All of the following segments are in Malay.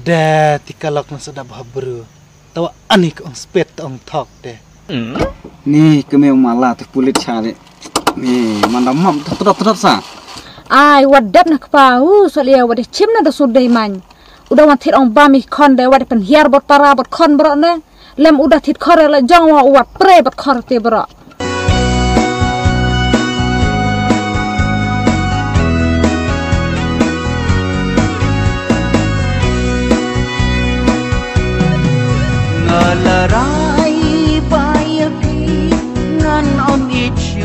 Dah tikalok na sedap habru. Tawa anik ong spet ong tok deh. Nih kemeu malah tu kulit cari. Nih mana mam terap sa. Ai wadap nak pau soalnya wadah cim na da sudai man. Udah watit ong bami kon deh wadah penhiar bot para bot kon bro ne. Lem udah tit kore la jong wa uat pre bot kor te bro. Ngalarai bayapi ngan on ichu.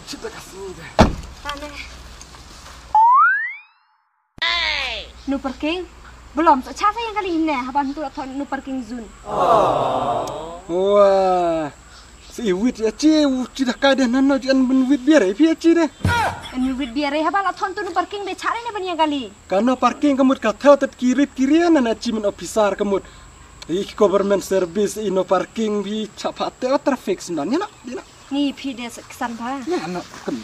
Cinta kasih deh. Tane. Nu parking? Belum, so cara yang kali ini haban tu atau nu parking zone. Wah, si wit ya cie, sudah kada nana jangan benwit biar ya cie deh. Nu wit biar haban atau tu nu parking be cara ni banyak kali. Karena parking kemud kata tet kirian nana cimen officer kemud. Government service ino parking bi capat traffic sebenarnya nak, dia nak. Ni pide kesan pa. Ya nak kan.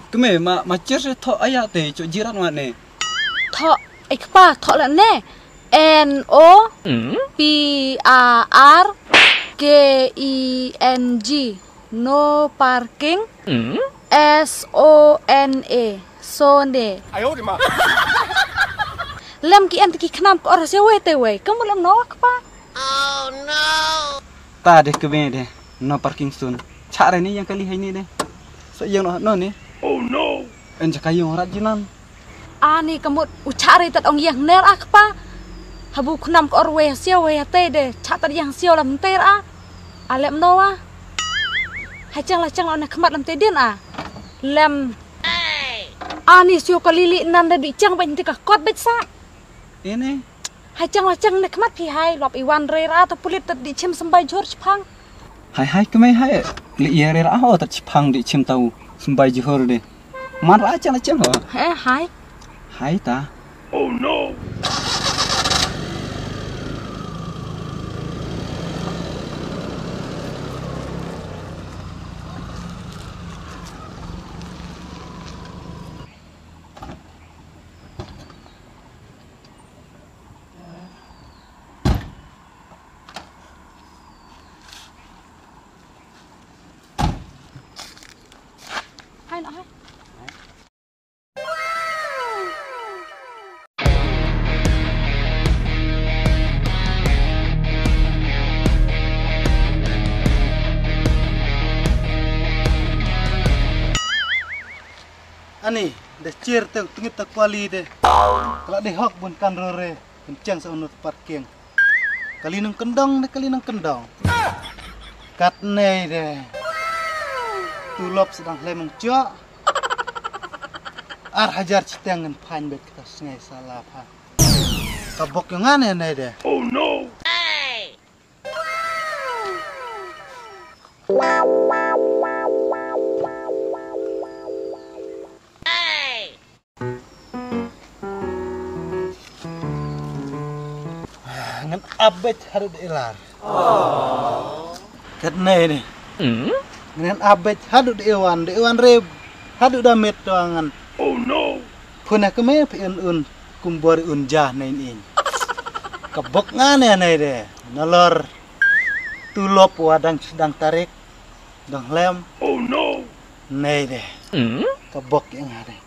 Kemeu macir se tho ayat te cok jiran wan ne. Tho ekpa tho la ne. NOPARKING no parking. SONE sone. Ayo di mah. Lem ki anti ki knam ko orase we te we. Kamu lem no akpa? Ta deh kemeu deh. No parking soon. Cara ni yang kali ini deh. So yang no ni. Enjak kayu rajinan. Ani kamu ucari tat ong yang ner akpa? Habu knam ko orwe sio we te de. Chatat yang sio lam ter a. Alem no a. Hacang la cang la khamat lam te din a. Lem ani sio ko lili nan da di cang ban ti ka kot bet sa. Ini. Hacang la cang ne khamat pi hai lop iwan re ra ta pulit tat di chem sambai George Pang. Hai kemeu hai. Li yere ra ho tat chipang di chim tau. Sembai johor deh. Man ra cang ho. Hai. Hai ta. Hai nak hai. Ani, dah cer tengit tak kuali deh. Kalau deh hok bun kan rore, kencang seunut parking. Kali nang kendang deh, kali nang kendang. Kat nei deh. Tulop sedang lemeng cok. Ar hajar citengan pan bet kita sengai salah pa. Kabok yang aneh nei deh. ngan abet harus diilar. Kat nei ni. Ngan abet harus diiwan re harus damet doangan. Oh no. Puna keme piun kumbor unjah nei ni. Kebok ngane nei de. Nalor tulop wadang sedang tarik. Dang lem. Oh no. Nei de. Kebok yang ada.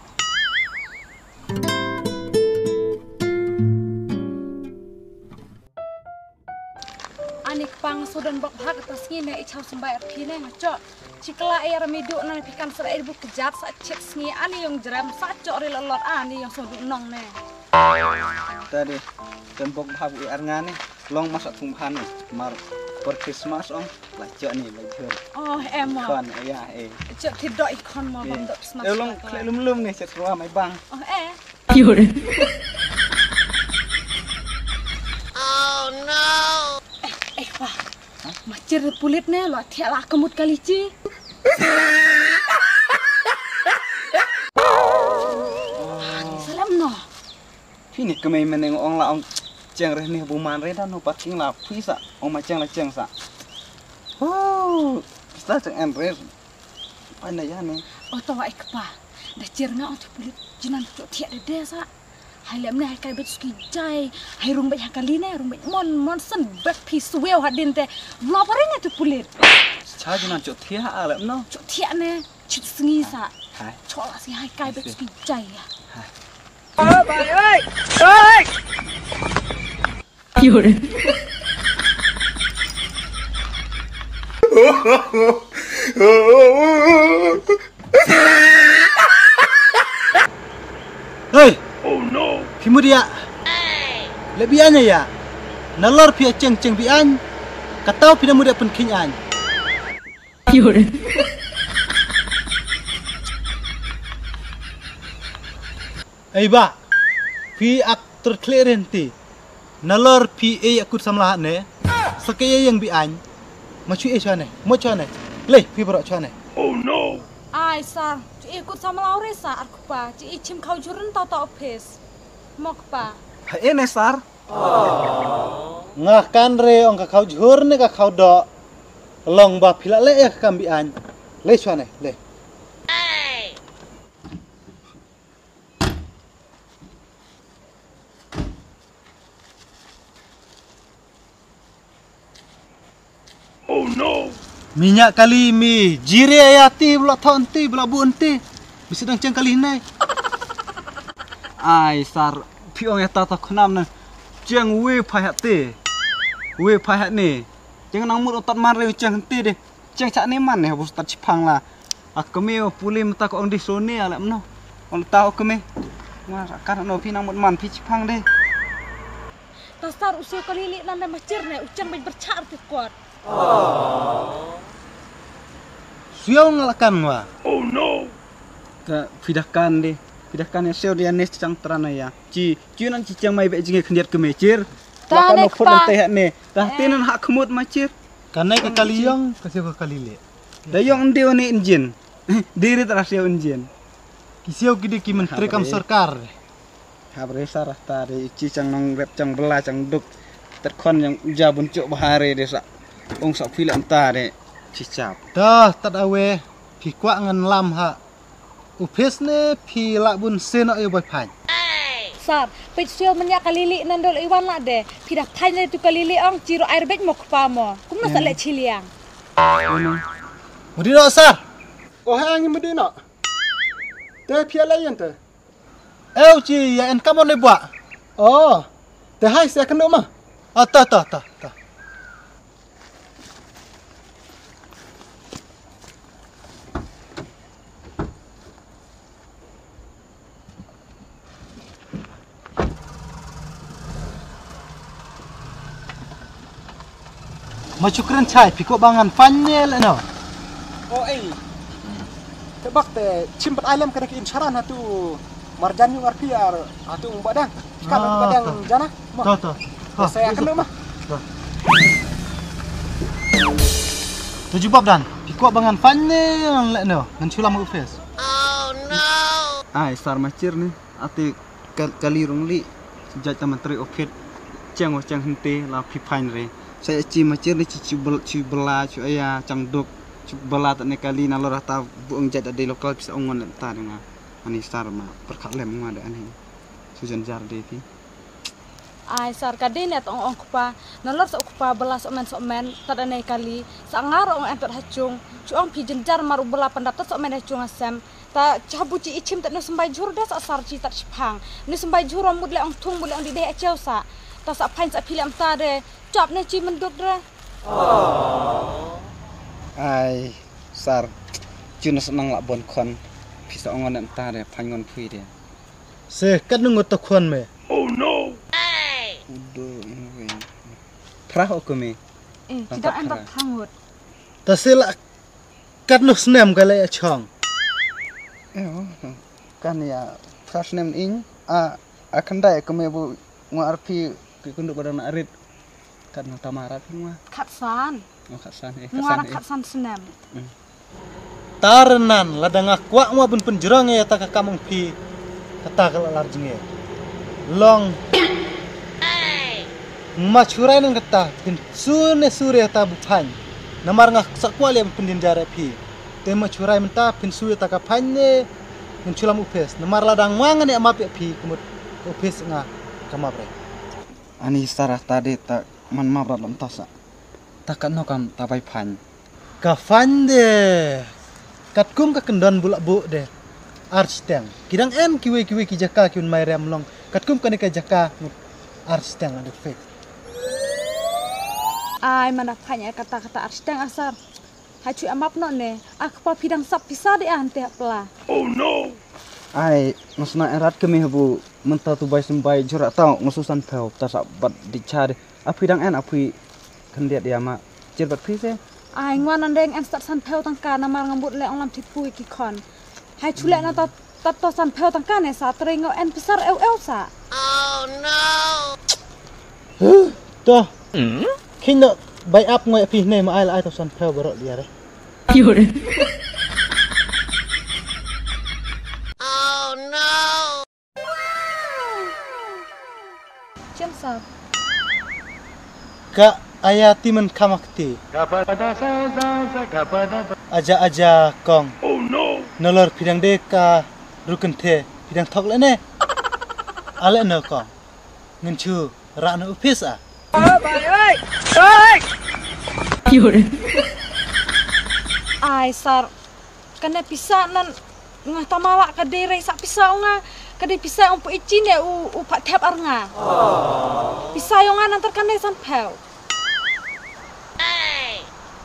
Anik pang sudan bak hak atas ngine ichau sembayar pine ngaco. Cikla air midu nan pikan serai ibu kejat sa cek sngi ani yang jeram sa cok ri lolot ani yang soduk nong ne. Tadi tembok bahab ar ngane long masak tumhan mar per Christmas ong lajo ni lajo. Oh emo. Kon ya Cok tidok ikon mo bentuk smas. long klum ni set ruah mai bang. Oh Wah, macir pulit ne lo tiala kemut kali ci. Salam no. Ini kemai meneng ong la ong ceng reh ni buman reh dan no parking la pisa ong maceng la ceng sa. Oh, sta ceng en reh. Pandai ya ne. Oh tawa ikpa. Dah cirna ong pulit jinan cok tiak de desa. Hai lem ne hai kai bet ski jai. Hai rung bet hakali ne rung bet mon sen bet pi suweu hadin te. Laparin tu pulit. Cha jinan cok thia alem no. Cok tiak ne chit sengi sa. Hai. Cok la si hai kai bet ski jai ya. Bà ơi! Ơi! Hei. Oh no. Kemudian lebihannya ya. Nalor pia ceng bian. Katau pina muda pun kinyan. Ei ba. Pi aktor clearenti. Nalor pi akut samlah ne. Sekaya yang bian. Macu chane. Mo chane. Le pi bro chane. Oh no. Ai sar, ci ikut sama Laure sa arkupa, ci ichim kau jurun tau office. Mokpa. Hai ne sar. Ngah kan re ong kau jur ne kau do. Long ba pila le ya kambian. Le chane, le. Oh no. Minyak kali mi jire ayati bula tonti bula bunti. Bisa dang ceng kali nai. Ai sar piong ya tata khnam na ceng we phahat te. We phahat ni. Ceng nang mut otat man re ceng ti de. Ceng chak ni man ne habus tat chipang la. Akme puli mata ko ong di sone ala mno. Ong tau keme. Mas kan no pi nang mut man pi chipang de. Tasar usia kali li nanda macir ne ucang baik bercar tu kuat. Siau ngalakan wa. Oh no. Ka pidahkan de. Pidahkan ya seo dia nes cang terana ya. Ci nan ci cang mai be jinge khendiat ke mecir. Lakan no phut te hat ne. Dah tinan hak kemut macir. Kanai ke kaliyong kasih ke kalile. Dayong ndi oni injin. Diri terasio injin. Kisiau gede ki menteri kam sarkar. Habre sarah tadi ci cang nong rep cang bela cang duk. Terkon yang jabun cuk bahare desa. Ong sak film tadi cicap. Dah tak awe pi kwa ngan lam ha. Upes ne pi lak bun sen ay boy pan. Sar, pet sial menyak kalili nandol iwan la de. Pidah tanya tu kalili ong ciro air bet mok pa mo. Kum na sale chiliang. Mudi no sar. Oh hang medina. Te pia lain te. Eu ci ya en kamon ne bua. Oh. Te hai se kena mah. Ah ta. Macukran chai piko bangan fanyel no. Oh te bak te cimpat alam kena ke insaran hatu marjan yung arpiar hatu badang. Kan badang jana. Ta. Saya kena mah. Tujuh bab dan piko bangan fanyel no. Ngan sulam upes. Ai sar macir ni ati kali rungli sejak taman tri okit ceng hente la pi pain re saya ci macir ni ci bela cu aya cang duk cu bela tak ne kali na lora ta buang jat de lokal bisa ongon ta dengan ani star ma perkat lem ma ada ani sujan jar de pi ai sar kadin net ong kupa nalor sok kupa belas omen tada nei kali sangar ong empet hacung cuang pi jenjar maru bela pendapat sok men hacung asam ta cabuci icim tak no sembai jur das asar ci tak cipang ni sembai jur mud le ong tung bule ong di de aceu sa ta sa pain sa pilam ta de cap ne ci menduk de ai sar cuna senang lak bon kon bisa ongon ta de pangon pui de Se kat nungut to khon me. udo ini prah aku me tidak entak hangut Ta se la kat nu snem kale chong. kan ya prah nem ing akan dai aku me bu ngar pi kunduk badan arit kan tamarat semua katsan katsan muara katsan senam Tarenan ladang akwa ma bun penjerang ya ta ka kamung pi kata kala larjinge. Long machurai nang kata pin sune sure ta bupan. Namar ngak sakwa le pendin jare pi. Te machurai menta pin sure ta ka phanye min chulam upes. Namar ladang mangan ya mapi pi kumut upes nga kamabre. ani sarah tadi tak man mabrat lam tasa takan no kam tabai pan Ka fande kat kum ka kendon bulak bu de arsteng kidang en kiwe ki jaka kiun mai rem long kat kum ka jaka arsteng ada fake ai mana phanya kata-kata arsteng asar hacu amap no ne akpa pidang sap pisa de ante pla ai masna erat kemi habu menta tu bai sembai jurak tau ngususan pel tasa bat dicari api dang en api kendiat dia ma cirbat pi se ai ngwan andeng en start san pel tangka namar ngambut le onglam tipu ki kon hai chule na ta to san pel tangka ne sa tringo en besar eu sa to kino bai up ngoi pi ne ma ai la ai to san pel barok dia re cem sa ka ayati men kamakti aja kong nolor pidang de ka rukun the pidang thok le ne ale no kong ngin chu ra no upis a ai sar kana pisa nan ngah tamawak ka dere sak pisa nga kade pisa ong icin ya u pak tap arnga pisa yo nga nantar kane san pel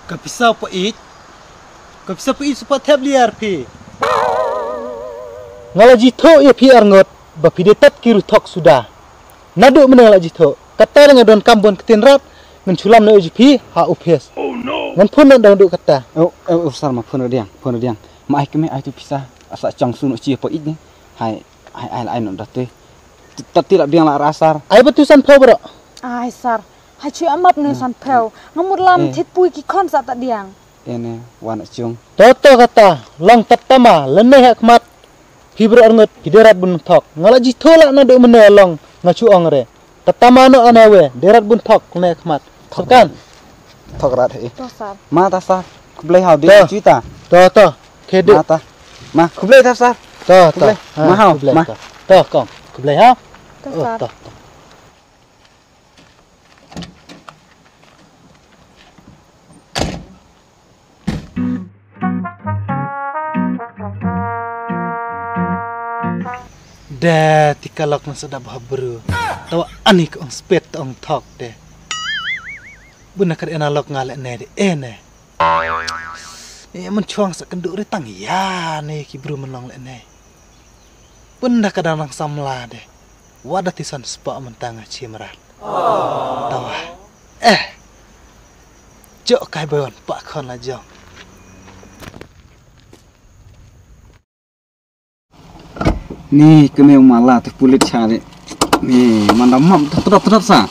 ka pisau pa it supa tab liar pi ngala jitho ya pi arngot ba pi detat kiru thok sudah nadu menang la jitho kata dengan don kambon ketin rap ngan chulam no pi ha upes ngan pun no dang du kata sar ma phono diang ma ai kemi ai tu pisah asa chang sunu chi pa it ni ai no date tati la biang la rasar ai betusan pau bro ai sar hacu amap ne san pel ngamur lam tit pui ki kon sa ta diang ene wan chung toto kata long tatama lene hak mat hibro arngot hiderat bun thok ngala jitho la na do mene long ngachu ong re tatama no anawe derat bun thok ne khmat thokan thok rat he to sar ma ta sa kublai hau de cita to kede ma ta ma kublai ta sa to ma hau ma to kong kublai ha to sar to da tikalok na sada bahabru tawa anik ong spet ong thok de buna kar analog ngale ne de ene man chuang sa kendu re tang ya ne ki bru menong le ne bunda kadang nang samla de wada tisan spa mentanga chimrat tawa jok kai bon pak khon la jong ni kemi mala tu kulit cari ni mandam mam terap sa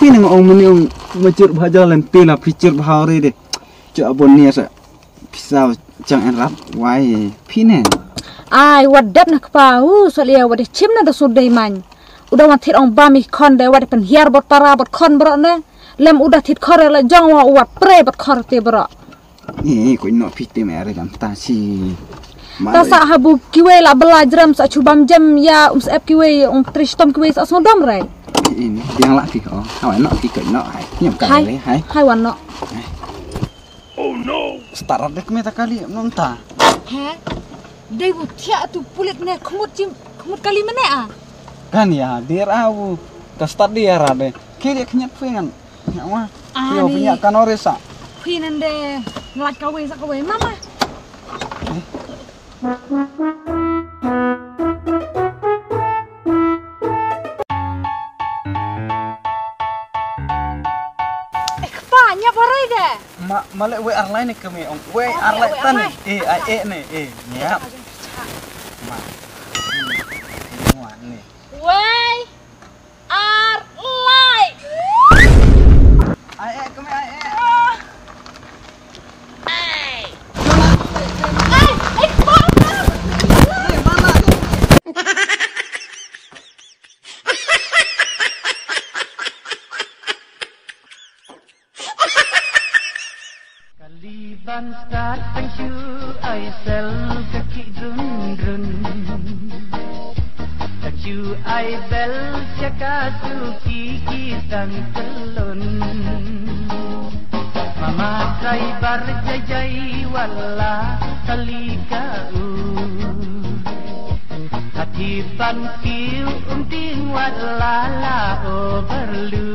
fi nang ong meni ong macur bhaja lempe la picur bhauri de cak abon ni sa pisau chang en rap wai fi ne ai wadat na kpa so lia wade chim na da sudai man udah watit ong bami kon de wat penhiar bot para bot kon bro ne lem udah tit kore la jong wa wat pre bot kor te bro Ko ino pite mere jam ta si. ta sa habu kiwe la belajar sa cubam jam ya sep kiwe tristom kiwe sa sodom re Ini yang lak ki oh. Hawa no ki no hai. Nyam ka le hai. hai wan no Start dek meta kali nonta. he dei bu tia tu pulit ne khmut kali mene a Kan ya dir awu. Ka start dia rade. Kiri kenyat pengan. Ya mah. Yo punya kan oresa. phinan de nglaj kawe sa kawe mama Kepanya parai deh. Malek we arlain ni kami ong. We arlain tan ai ne nyap. Ma. Muan ni. Wey, arlai. Ai kami ai. Kaliban start pencu ai sel kaki run run pencu ai bel cakatu kiki dan telun mama kai bar jajai wala talikau hati ban kiu ting wala la o berlu